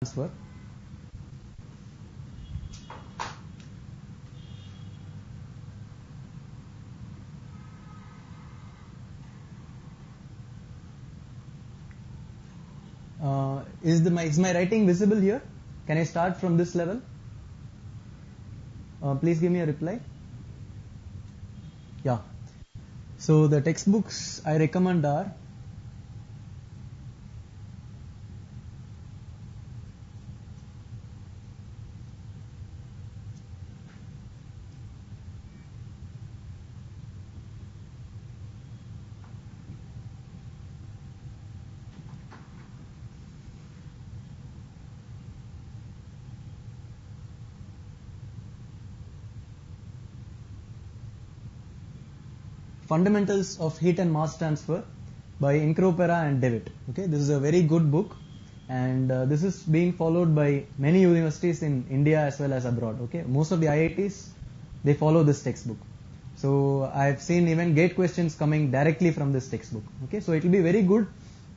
transfer. Is my writing visible here? Can I start from this level? Please give me a reply. Yeah. So the textbooks I recommend are Fundamentals of Heat and Mass Transfer by Incropera and Devitt. Okay, this is a very good book, and this is being followed by many universities in India as well as abroad. Okay, most of the IITs they follow this textbook. So I have seen even gate questions coming directly from this textbook. Okay, so it will be very good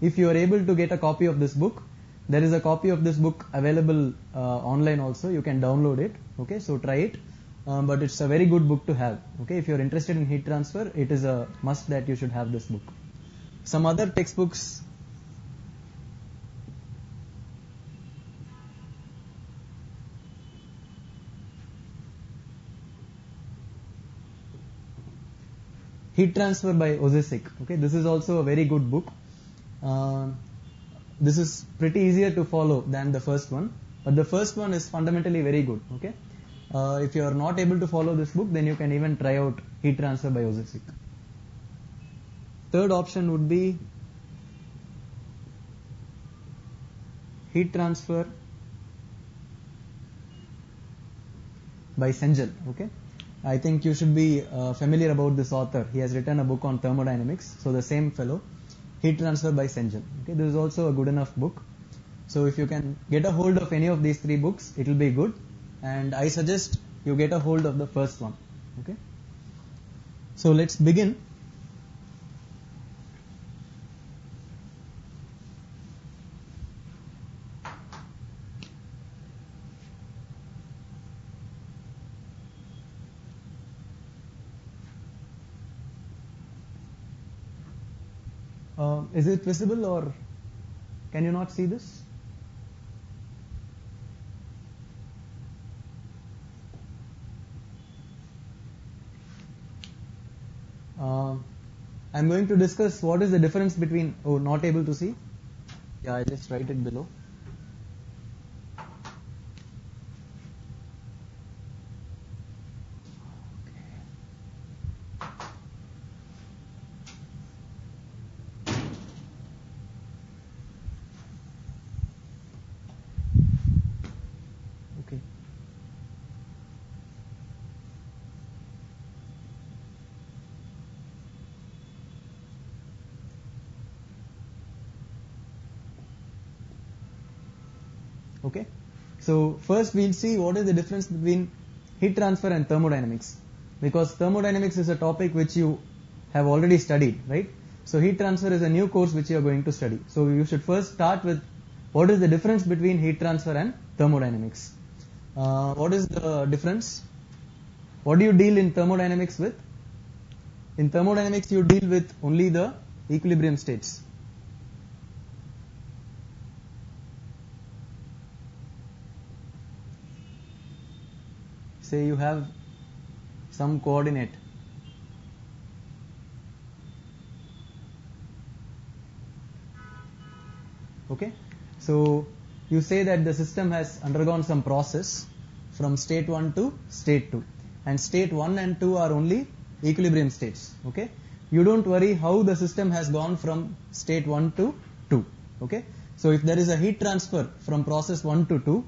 if you are able to get a copy of this book. There is a copy of this book available online also. You can download it. Okay, so try it. But it's a very good book to have. Okay, if you're interested in heat transfer, it is a must that you should have this book. Some other textbooks. Heat Transfer by Ozesic. Okay, this is also a very good book. This is pretty easier to follow than the first one, but the first one is fundamentally very good. Okay. If you are not able to follow this book, then you can even try out Heat Transfer by Ozesic. Third option would be Heat Transfer by Cengel. Okay, I think you should be familiar about this author. He has written a book on thermodynamics. So the same fellow, Heat Transfer by Cengel. Okay, this is also a good enough book. So if you can get a hold of any of these three books, it will be good. And I suggest you get a hold of the first one. Okay. So let's begin. Is it visible or can you not see this? I'm going to discuss what is the difference between, not able to see. Yeah, I just write it below. Okay. Okay, so first we'll see what is the difference between heat transfer and thermodynamics, because thermodynamics is a topic which you have already studied, right? So heat transfer is a new course which you are going to study. So you should first start with what is the difference between heat transfer and thermodynamics. What is the difference? What do you deal in thermodynamics with? In thermodynamics you deal with only the equilibrium states. Say you have some coordinate. Okay, so you say that the system has undergone some process from state 1 to state 2, and state 1 and 2 are only equilibrium states. Okay, you don't worry how the system has gone from state 1 to 2. Okay, so if there is a heat transfer from process 1 to 2,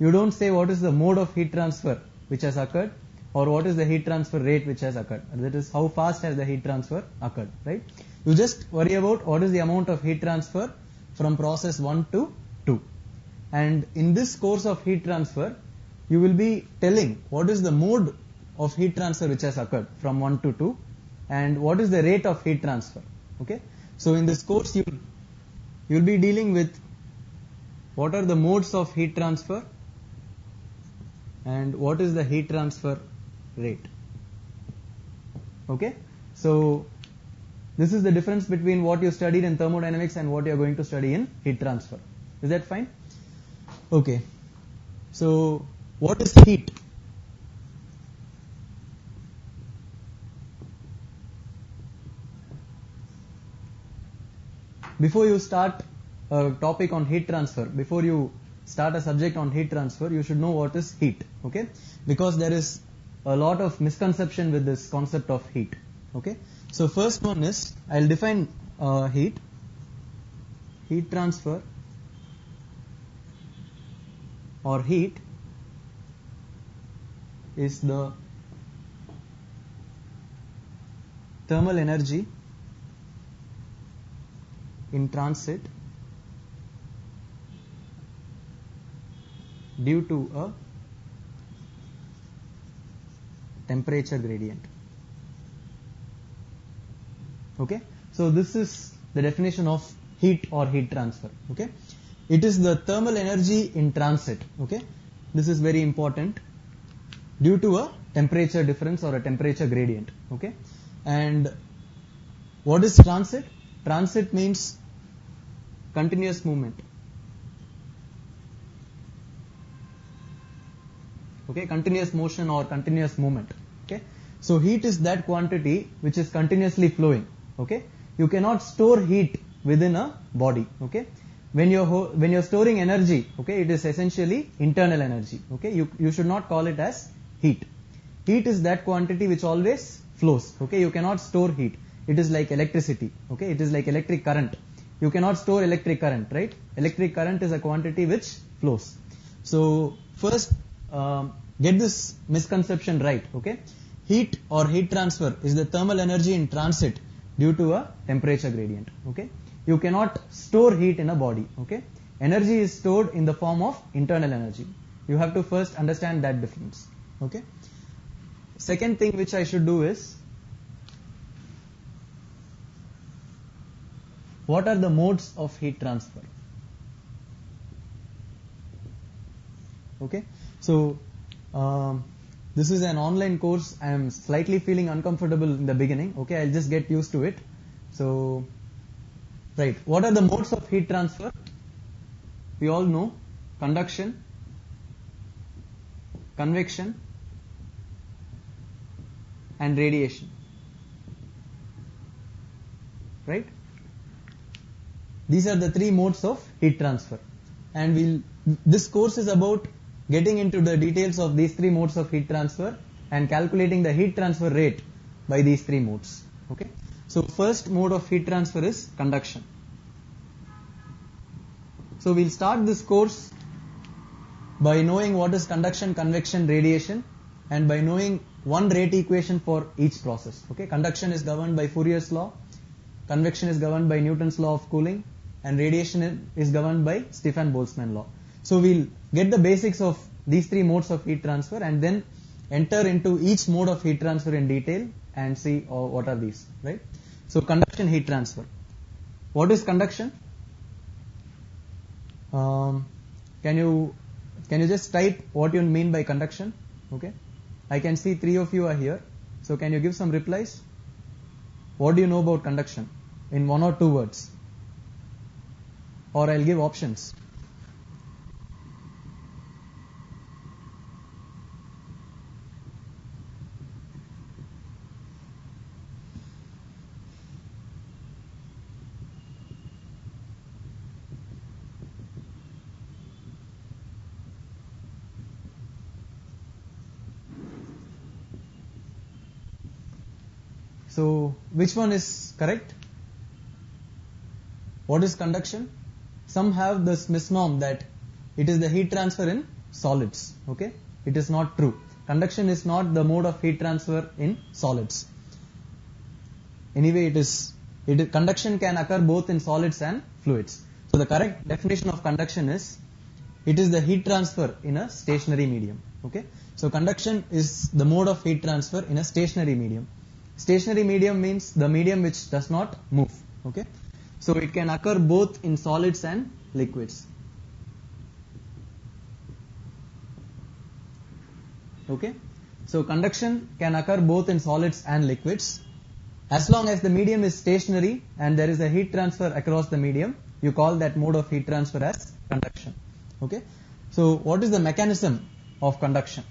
you don't say what is the mode of heat transfer which has occurred, or what is the heat transfer rate which has occurred. That is, how fast has the heat transfer occurred, right? You just worry about what is the amount of heat transfer from process 1 to 2. And in this course of heat transfer, you will be telling what is the mode of heat transfer which has occurred from 1 to 2, and what is the rate of heat transfer. Okay, so in this course you will be dealing with what are the modes of heat transfer and what is the heat transfer rate. Okay, so this is the difference between what you studied in thermodynamics and what you are going to study in heat transfer. Is that fine? Okay, so what is heat? Before you start a topic on heat transfer, before you start a subject on heat transfer, you should know what is heat, okay? Because there is a lot of misconception with this concept of heat, okay? So first one is, I'll define heat. Heat transfer or heat is the thermal energy in transit due to a temperature gradient. Okay, so this is the definition of heat or heat transfer. Okay, it is the thermal energy in transit. Okay, this is very important, due to a temperature difference or a temperature gradient. Okay, and what is transit? Transit means continuous movement. Okay, continuous motion or continuous movement. Okay, so heat is that quantity which is continuously flowing. Okay, you cannot store heat within a body. Okay, when you're storing energy, okay, it is essentially internal energy. Okay, you should not call it as heat. Heat is that quantity which always flows. Okay, you cannot store heat. It is like electricity. Okay, it is like electric current. You cannot store electric current, right? Electric current is a quantity which flows. So first, get this misconception right. Okay, heat or heat transfer is the thermal energy in transit due to a temperature gradient. Okay, you cannot store heat in a body. Okay, energy is stored in the form of internal energy. You have to first understand that difference. Okay, second thing which I should do is, what are the modes of heat transfer? Okay, so this is an online course. I am slightly feeling uncomfortable in the beginning. Okay, I'll just get used to it. So, right, what are the modes of heat transfer? We all know conduction, convection, and radiation. Right? These are the three modes of heat transfer, and this course is about getting into the details of these three modes of heat transfer and calculating the heat transfer rate by these three modes. Okay, so first mode of heat transfer is conduction. So we'll start this course by knowing what is conduction, convection, radiation, and by knowing one rate equation for each process. Okay, conduction is governed by Fourier's law, convection is governed by Newton's law of cooling, and radiation is governed by Stefan-Boltzmann law. So we'll get the basics of these three modes of heat transfer and then enter into each mode of heat transfer in detail and see what are these, right? So conduction, heat transfer. What is conduction? Can you just type what you mean by conduction? Okay, I can see three of you are here. So can you give some replies? What do you know about conduction in one or two words? Or I'll give options. So which one is correct? What is conduction? Some have this misnomer that it is the heat transfer in solids. Okay, it is not true. Conduction is not the mode of heat transfer in solids. Anyway, conduction can occur both in solids and fluids. So the correct definition of conduction is, it is the heat transfer in a stationary medium. Okay, so conduction is the mode of heat transfer in a stationary medium. Stationary medium means the medium which does not move. Okay, so it can occur both in solids and liquids. Okay, so conduction can occur both in solids and liquids. As long as the medium is stationary and there is a heat transfer across the medium, you call that mode of heat transfer as conduction. Okay, so what is the mechanism of conduction?